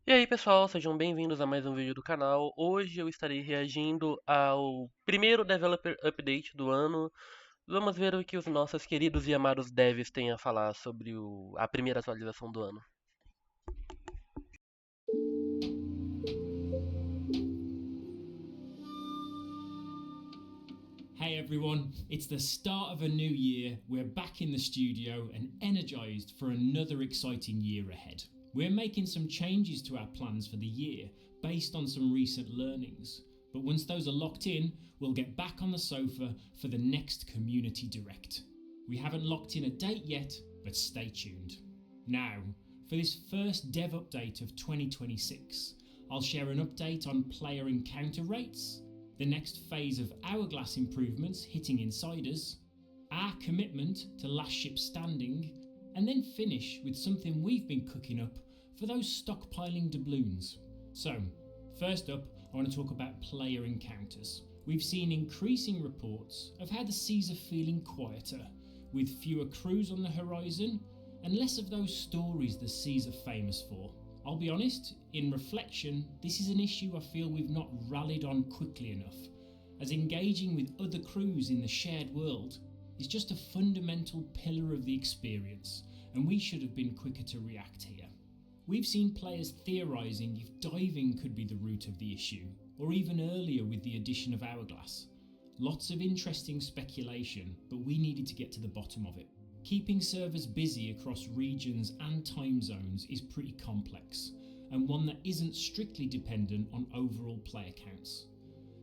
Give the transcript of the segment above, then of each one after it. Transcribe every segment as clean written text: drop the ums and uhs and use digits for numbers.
E aí pessoal, sejam bem-vindos a mais um vídeo do canal. Hoje eu estarei reagindo ao primeiro Developer Update do ano. Vamos ver o que os nossos queridos e amados devs têm a falar sobre a primeira atualização do ano. Hey everyone, it's the start of a new year. We're back in the studio and energized for another exciting year ahead. We're making some changes to our plans for the year based on some recent learnings. But once those are locked in, we'll get back on the sofa for the next Community Direct. We haven't locked in a date yet, but stay tuned. Now, for this first dev update of 2026, I'll share an update on player encounter rates, the next phase of Hourglass improvements hitting insiders, our commitment to last ship standing, and then finish with something we've been cooking up for those stockpiling doubloons. So, first up, I want to talk about player encounters. We've seen increasing reports of how the seas are feeling quieter, with fewer crews on the horizon and less of those stories the seas are famous for. I'll be honest, in reflection, this is an issue I feel we've not rallied on quickly enough, as engaging with other crews in the shared world is just a fundamental pillar of the experience, and we should have been quicker to react here. We've seen players theorising if diving could be the root of the issue, or even earlier with the addition of Hourglass. Lots of interesting speculation, but we needed to get to the bottom of it. Keeping servers busy across regions and time zones is pretty complex, and one that isn't strictly dependent on overall player counts.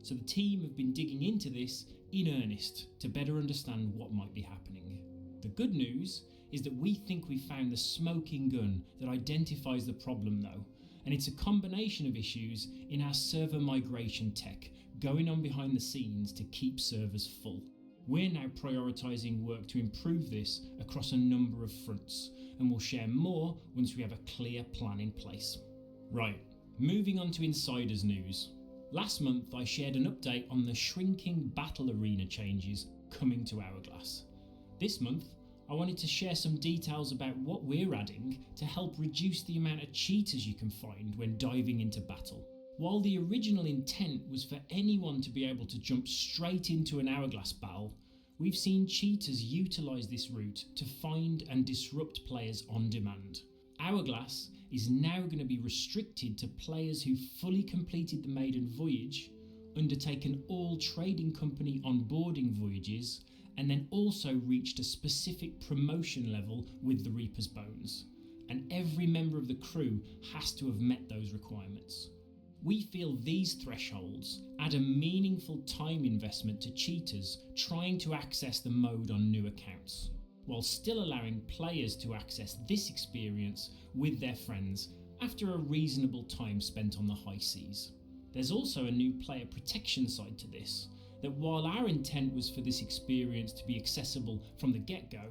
So the team have been digging into this in earnest to better understand what might be happening. The good news is that we think we've found the smoking gun that identifies the problem though, and it's a combination of issues in our server migration tech going on behind the scenes to keep servers full. We're now prioritising work to improve this across a number of fronts, and we'll share more once we have a clear plan in place. Right, moving on to Insiders news. Last month I shared an update on the shrinking battle arena changes coming to Hourglass. This month I wanted to share some details about what we're adding to help reduce the amount of cheaters you can find when diving into battle. While the original intent was for anyone to be able to jump straight into an Hourglass battle, we've seen cheaters utilise this route to find and disrupt players on demand. Hourglass is now going to be restricted to players who fully completed the maiden voyage, undertaken all trading company onboarding voyages, and then also reached a specific promotion level with the Reaper's Bones. And every member of the crew has to have met those requirements. We feel these thresholds add a meaningful time investment to cheaters trying to access the mode on new accounts, while still allowing players to access this experience with their friends after a reasonable time spent on the high seas. There's also a new player protection side to this, that while our intent was for this experience to be accessible from the get-go,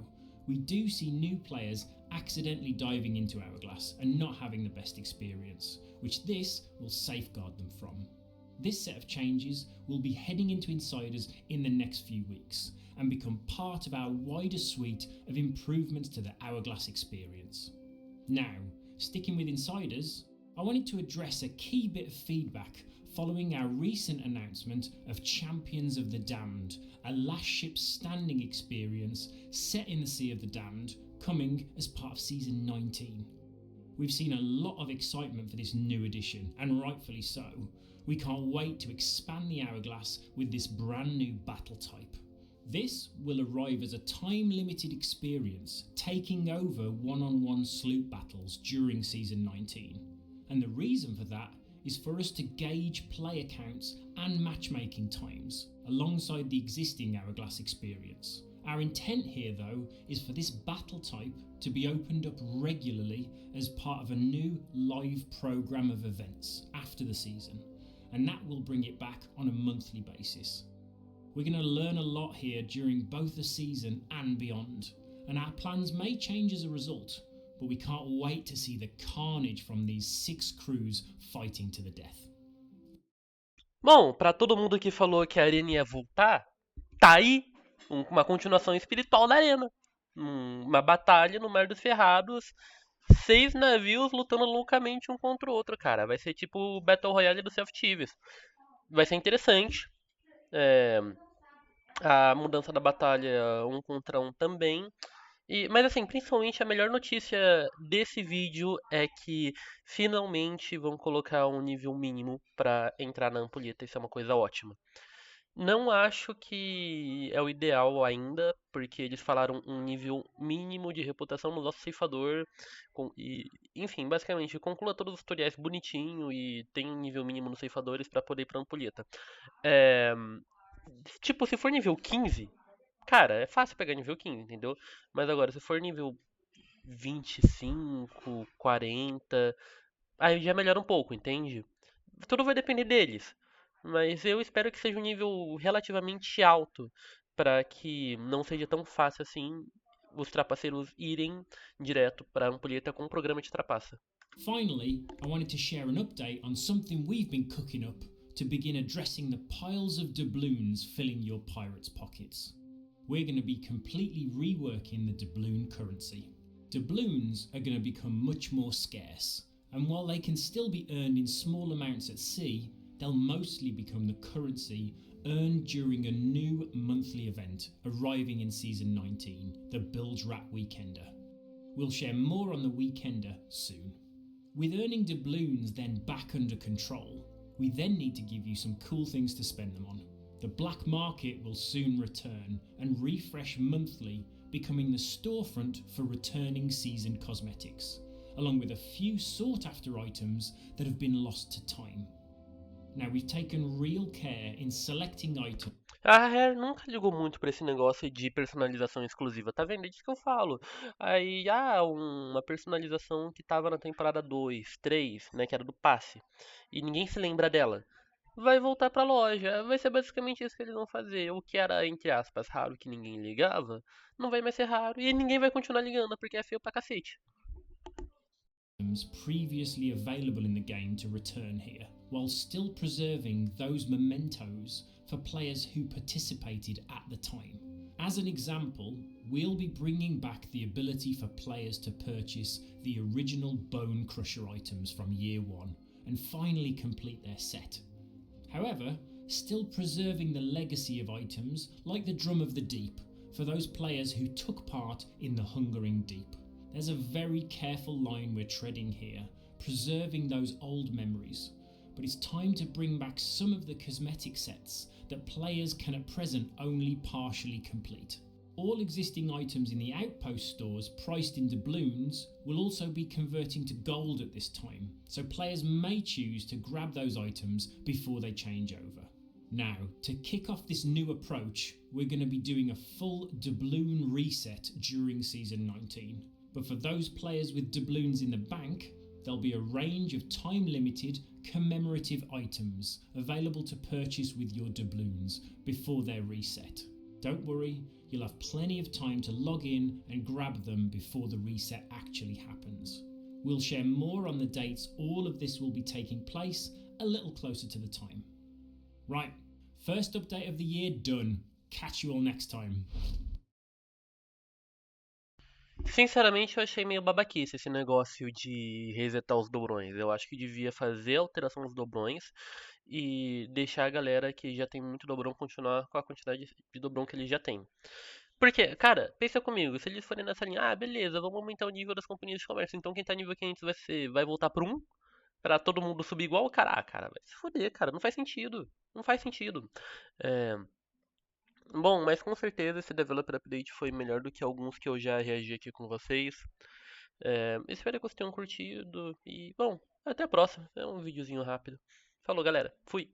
we do see new players accidentally diving into Hourglass and not having the best experience, which this will safeguard them from. This set of changes will be heading into Insiders in the next few weeks and become part of our wider suite of improvements to the Hourglass experience. Now, sticking with Insiders, I wanted to address a key bit of feedback following our recent announcement of Champions of the Damned, a last ship standing experience set in the Sea of the Damned, coming as part of Season 19. We've seen a lot of excitement for this new edition, and rightfully so. We can't wait to expand the Hourglass with this brand new battle type. This will arrive as a time-limited experience, taking over one-on-one sloop battles during Season 19. And the reason for that is for us to gauge player counts and matchmaking times alongside the existing Hourglass experience. Our intent here though is for this battle type to be opened up regularly as part of a new live programme of events after the season, and that will bring it back on a monthly basis. We're going to learn a lot here during both the season and beyond, and our plans may change as a result, but we can't wait to see the carnage from these 6 crews fighting to the death. Bom, pra todo mundo que falou que a Arena ia voltar, tá aí uma continuação espiritual da Arena. Uma batalha no Mar dos Ferrados, 6 navios lutando loucamente um contra o outro, cara. Vai ser tipo o Battle Royale do Sea of Thieves. Vai ser interessante. É, a mudança da batalha um contra um também. Mas assim, principalmente a melhor notícia desse vídeo é que finalmente vão colocar um nível mínimo para entrar na ampulheta. Isso é uma coisa ótima. Não acho que é o ideal ainda, porque eles falaram um nível mínimo de reputação no nosso ceifador. Enfim, basicamente, conclua todos os tutoriais bonitinho e tem um nível mínimo nos ceifadores para poder ir pra ampulheta. É, tipo, se for nível 15, cara, é fácil pegar nível 15, entendeu? Mas agora, se for nível 25, 40, aí já melhora um pouco, entende? Tudo vai depender deles. Mas eu espero que seja um nível relativamente alto, para que não seja tão fácil assim os trapaceiros irem direto para a ampulheta com um programa de trapaça. Finally, I wanted to share an update on something we've been cooking up to begin addressing the piles of doubloons filling your pirates' pockets. We're going to be completely reworking the doubloon currency. Doubloons are going to become much more scarce, and while they can still be earned in small amounts at sea, they'll mostly become the currency earned during a new monthly event arriving in Season 19, the Bilge Rat Weekender. We'll share more on the Weekender soon. With earning doubloons then back under control, we then need to give you some cool things to spend them on. The black market will soon return and refresh monthly, becoming the storefront for returning season cosmetics, along with a few sought after items that have been lost to time. Now, we've taken real care in selecting items. A Rare nunca ligou muito pra esse negócio de personalização exclusiva, tá vendo? É disso que eu falo. Aí, uma personalização que tava na temporada 2, 3, né, que era do passe, e ninguém se lembra dela. Vai voltar pra loja. Vai ser basicamente isso que eles vão fazer. O que era, entre aspas, raro que ninguém ligava, não vai mais ser raro. E ninguém vai continuar ligando, porque é feio pra cacete. Previously available in the game to return here, while still preserving those mementos for players who participated at the time. As an example, we'll be bringing back the ability for players to purchase the original Bone Crusher items from Year 1 and finally complete their set. However, still preserving the legacy of items like the Drum of the Deep for those players who took part in the Hungering Deep. There's a very careful line we're treading here, preserving those old memories, but it's time to bring back some of the cosmetic sets that players can at present only partially complete. All existing items in the outpost stores priced in doubloons will also be converting to gold at this time, so players may choose to grab those items before they change over. Now, to kick off this new approach, we're going to be doing a full doubloon reset during Season 19. But for those players with doubloons in the bank, there'll be a range of time-limited commemorative items available to purchase with your doubloons before they're reset. Don't worry, you'll have plenty of time to log in and grab them before the reset actually happens. We'll share more on the dates all of this will be taking place a little closer to the time. Right, first update of the year done. Catch you all next time. Sinceramente, eu achei meio babaquice esse negócio de resetar os dobrões. Eu acho que devia fazer a alteração dos dobrões e deixar a galera que já tem muito dobrão continuar com a quantidade de dobrão que eles já têm. Porque, cara, pensa comigo, se eles forem nessa linha, beleza, vamos aumentar o nível das companhias de comércio. Então quem tá nível 500 vai voltar pro 1 pra todo mundo subir igual? Cara, vai se foder, cara, não faz sentido. Não faz sentido. É, bom, mas com certeza esse developer update foi melhor do que alguns que eu já reagi aqui com vocês. Espero que vocês tenham curtido e, bom, até a próxima. É um videozinho rápido. Falou, galera. Fui.